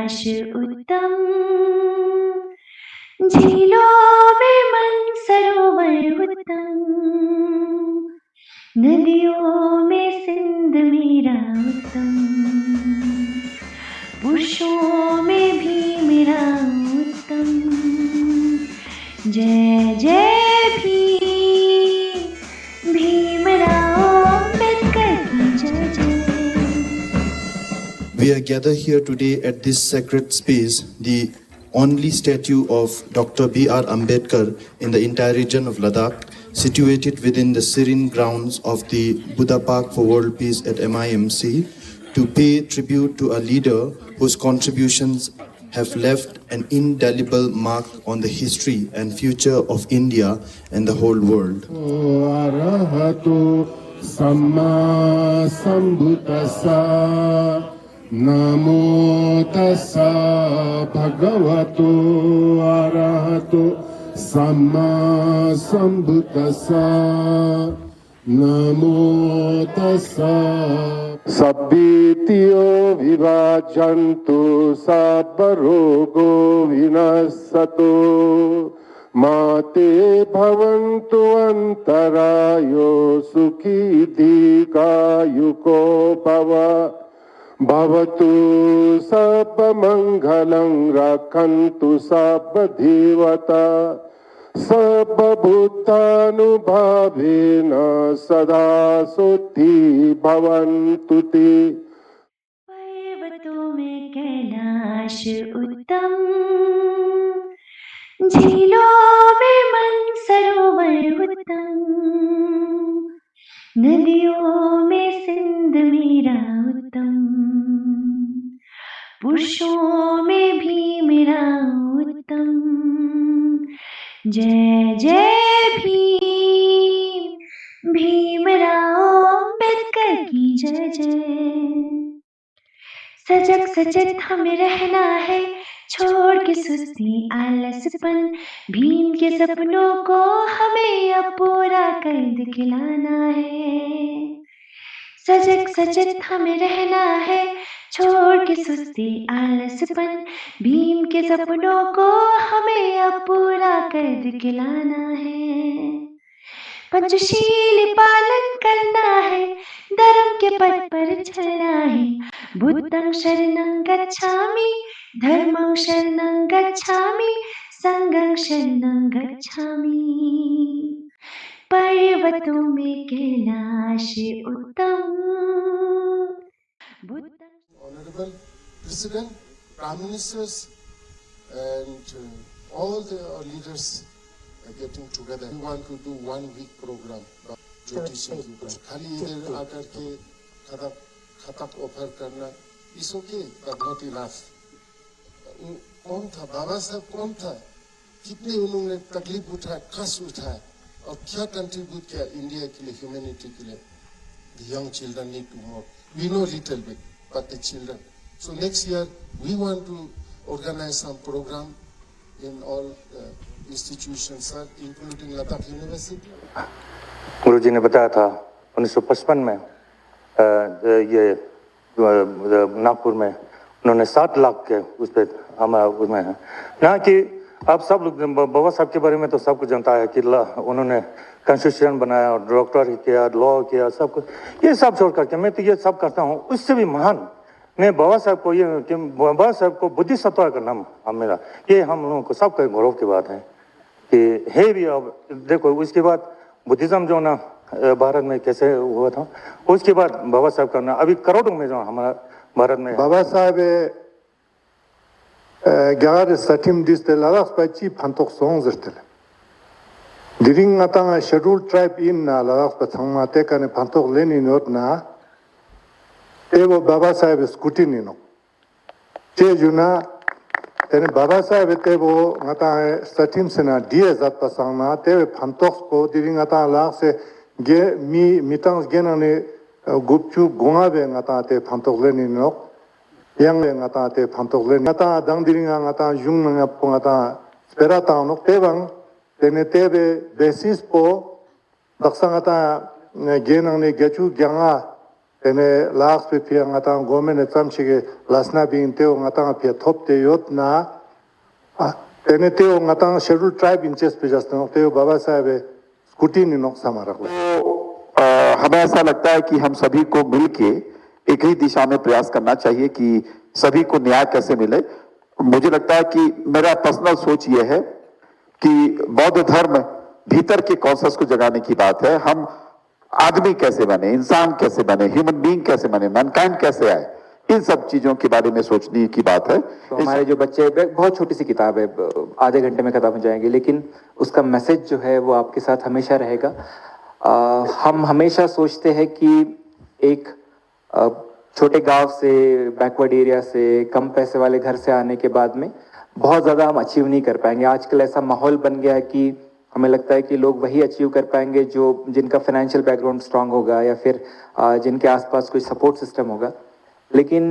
कैलाश उत्तम, झीलों में मनसरोवर उत्तम, नदियों में सिंध मेरा उत्तम, पुरुषों में भी मेरा उत्तम। जय जय भीम, भीमराव अम्बेडकर की जय जय। We are gathered here today at this sacred space, the only statue of Dr. B.R. Ambedkar in the entire region of Ladakh, situated within the serene grounds of the Buddha Park for World Peace at MIMC, to pay tribute to a leader whose contributions have left an indelible mark on the history and future of India and the whole world. Arahato Samma Sambuddhassa Namo Tassa Bhagavato Arahato Samma Sambuddhassa Namo Tassa Sabbitiyo Vivajjantu Sabbarogo Vinassato Mate Bhavantu Antarayo Sukhi Dikayuko Bhava Bhavatu Sabba Mangalang Rakhantu Sabba Dhivata Sabba Bhutanubhavena Sada Suddhi Bhavantuti. पर्वतों में कैलाश उत्तम, झीलों में मनसरोवर उत्तम, नदियों में सिंध मेरा उत्तम, पुरुषों में भी मेरा उत्तम। जय जय भीम, भीमराव अम्बेडकर की जय जय। सजग सचेत हमें रहना है, छोड़ के सुस्ती आलसपन, भीम के सपनों को हमें अब पूरा कर दिखलाना है। सजग सचेत हमें रहना है, छोड़ के सुस्ती आलसपन, भीम के सपनों को हमें अब पूरा कर दिखलाना है। पंचशील पालन करना है, धर्म के पथ पर चलना है, बुद्धं शरणं गच्छामि, धर्मं शरणं गच्छामि, संघं शरणं गच्छामि। पर्वतों में कैलाश उत्तम, Honorable President, Prime Ministers, and all the leaders are getting together. We want to do 1 week program. Jyoti Singh Gupta. खाली इधर आकर के खतक ऑफर करना, it's okay, but not enough. कौन था बाबा साहब, कौन था, कितने उन्होंने तकलीफ उठाया, कष्ट उठाया और क्या कंट्रीब्यूट किया इंडिया के लिए, ह्यूमैनिटी के लिए. The young children need to more. We know little bit, but the children. So next year we want to organize some program in all institutions, sir, including Ladakh University. गुरुजी ने बताया था 1955 में ये नागपुर में उन्होंने 7 लाख के उस पर हमारा उसमें है ना कि आप सब लोग बाबा साहब के बारे में तो सबको जानता है कि उन्होंने कॉन्स्टिट्यूशन बनाया और डॉक्टर किया, लॉ किया, सब कुछ। ये सब छोड़ करके मैं तो ये सब करता हूँ, उससे भी महान मैं बाबा साहब को ये कि बाबा साहब को बुद्धिसत्ता का नाम मेरा, ये हम लोगों को सबका गौरव की बात है कि है भी। अब देखो उसके बाद बुद्धिज्म जो ना भारत में कैसे हुआ था, उसके बाद बाबा साहब का ना अभी करोड़ों में जो हमारा भारत में बाबा साहब ग्यारह सठिम दिस ते लागास पची फंतोक सोंग जर्तल दिरिंग आता शेड्यूल ट्राइब इन ना लागास पथंग माते कने फंतोक लेनी नोट ना एवो बाबा साहब स्कूटी नीनो चे जुना तेने बाबा साहब ते वो आता है सठिम से ना दिए जात पसंग ना ते फंतोक को दिरिंग आता लाग से गे मितांग गेना ने गुप्चू गोंगा बे आता ते फंतोक लेनी नोक yang le ngata te phantok le ngata dang diringa ngata jung nga po ngata spera ta no te bang tene te be basis po daksa ngata genang ne gechu gyanga Tene last pia ngata government chamchige lasna bin teo ngata pia top te yot na tene teo ngata scheduled tribe inches पे just न तeo बाबा साहब scooty नि नोक Samara हमें ऐसा लगता है कि हम सभी को मिलके एक ही दिशा में प्रयास करना चाहिए कि सभी को न्याय कैसे मिले। मुझे लगता है कि मेरा पर्सनल सोच ये है कि बौद्ध धर्म भीतर के कॉन्सेप्ट को जगाने की बात है। हम आदमी कैसे बने, इंसान कैसे बने, ह्यूमन बीइंग कैसे बने, मैनकाइंड कैसे आए, इन सब चीजों के बारे में सोचने की बात है। तो हमारे जो बच्चे, बहुत छोटी सी किताब है, आधे घंटे में खत्म हो जाएंगे, लेकिन उसका मैसेज जो है वो आपके साथ हमेशा रहेगा। हम हमेशा सोचते हैं कि एक छोटे गांव से, बैकवर्ड एरिया से, कम पैसे वाले घर से आने के बाद में बहुत ज़्यादा हम अचीव नहीं कर पाएंगे। आजकल ऐसा माहौल बन गया है कि हमें लगता है कि लोग वही अचीव कर पाएंगे जो जिनका फाइनेंशियल बैकग्राउंड स्ट्रांग होगा या फिर जिनके आसपास कोई सपोर्ट सिस्टम होगा। लेकिन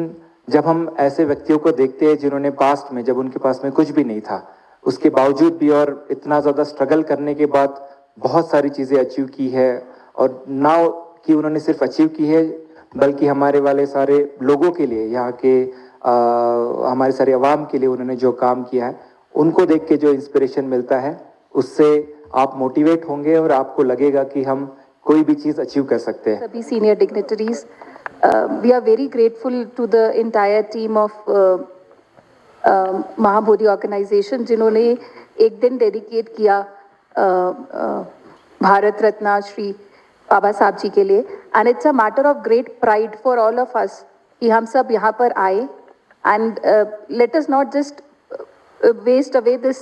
जब हम ऐसे व्यक्तियों को देखते हैं जिन्होंने पास्ट में, जब उनके पास में कुछ भी नहीं था, उसके बावजूद भी और इतना ज़्यादा स्ट्रगल करने के बाद बहुत सारी चीज़ें अचीव की है, और ना कि उन्होंने सिर्फ अचीव की है बल्कि हमारे वाले सारे लोगों के लिए, यहाँ के हमारे सारे अवाम के लिए उन्होंने जो काम किया है, उनको देख के जो इंस्पिरेशन मिलता है उससे आप मोटिवेट होंगे और आपको लगेगा कि हम कोई भी चीज़ अचीव कर सकते हैं। सभी senior dignitaries, we are very grateful to the entire team of Mahabodhi organization जिन्होंने एक दिन डेडिकेट किया भारत रत्न श्री बाबा साहब जी के लिए। And it's a matter of great pride for all of us कि हम सब यहाँ पर आए, and let us not just waste away this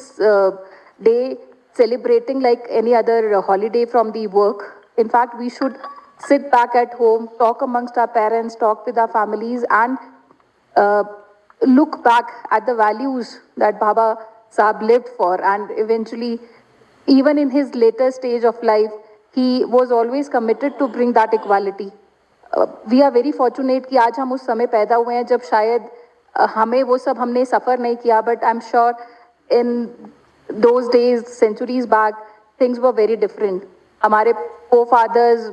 day celebrating like any other holiday from the work. In fact, we should sit back at home, talk amongst our parents, talk with our families, and look back at the values that Baba Sahib lived for. And eventually, even in his later stage of life, he was always committed to bring that equality. We are very fortunate कि आज हम उस समय पैदा हुए हैं जब शायद हमें वो सब हमने सफ़र नहीं किया, but I am sure in those days, centuries back, things were very different. हमारे फो फादर्स,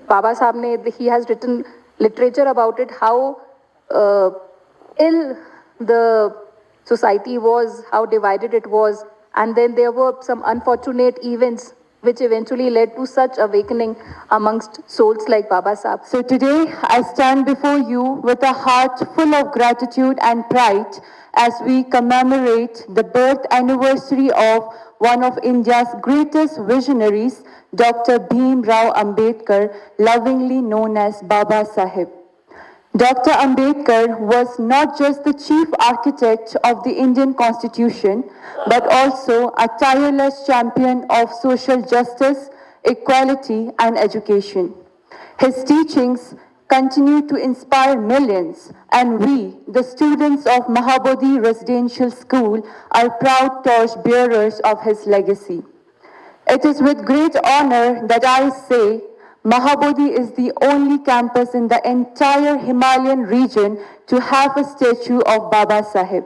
बाबा साहब ने, he has written literature about it, how ill the society was, how divided it was, and then there were some unfortunate events which eventually led to such awakening amongst souls like Baba Sahib. So today I stand before you with a heart full of gratitude and pride as we commemorate the birth anniversary of one of India's greatest visionaries, Dr. Bhim Rao Ambedkar, lovingly known as Baba Sahib. Dr. Ambedkar was not just the chief architect of the Indian Constitution, but also a tireless champion of social justice, equality, and education. His teachings continue to inspire millions, and we, the students of Mahabodhi Residential School, are proud torch-bearers of his legacy. It is with great honor that I say Mahabodhi is the only campus in the entire Himalayan region to have a statue of Baba Sahib.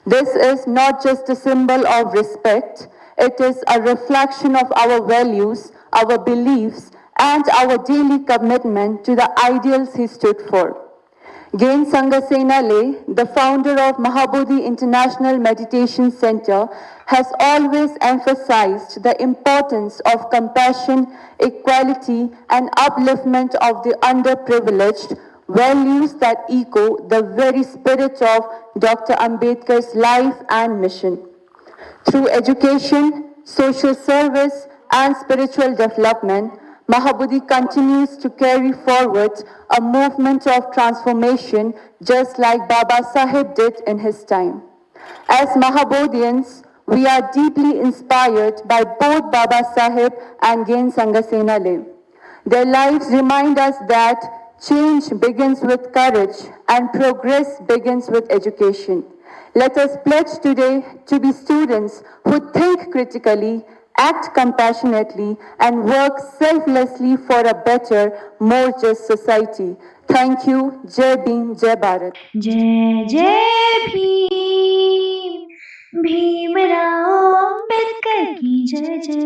This is not just a symbol of respect, it is a reflection of our values, our beliefs, and our daily commitment to the ideals he stood for. Gain Sangasena Le, the founder of Mahabodhi International Meditation Center, has always emphasized the importance of compassion, equality, and upliftment of the underprivileged, values that echo the very spirit of Dr. Ambedkar's life and mission. Through education, social service, and spiritual development, Mahabodhi continues to carry forward a movement of transformation just like Baba Sahib did in his time. As Mahabodhians, we are deeply inspired by both Baba Sahib and Gain Sangasena Le. Their lives remind us that change begins with courage and progress begins with education. Let us pledge today to be students who think critically, act compassionately, and work selflessly for a better, more just society. Thank you. Jai Bhim, Jai Bharat. जय जय भीम, भीमराव अंबेडकर की जय जय,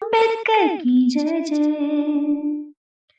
अंबेडकर की जय जय.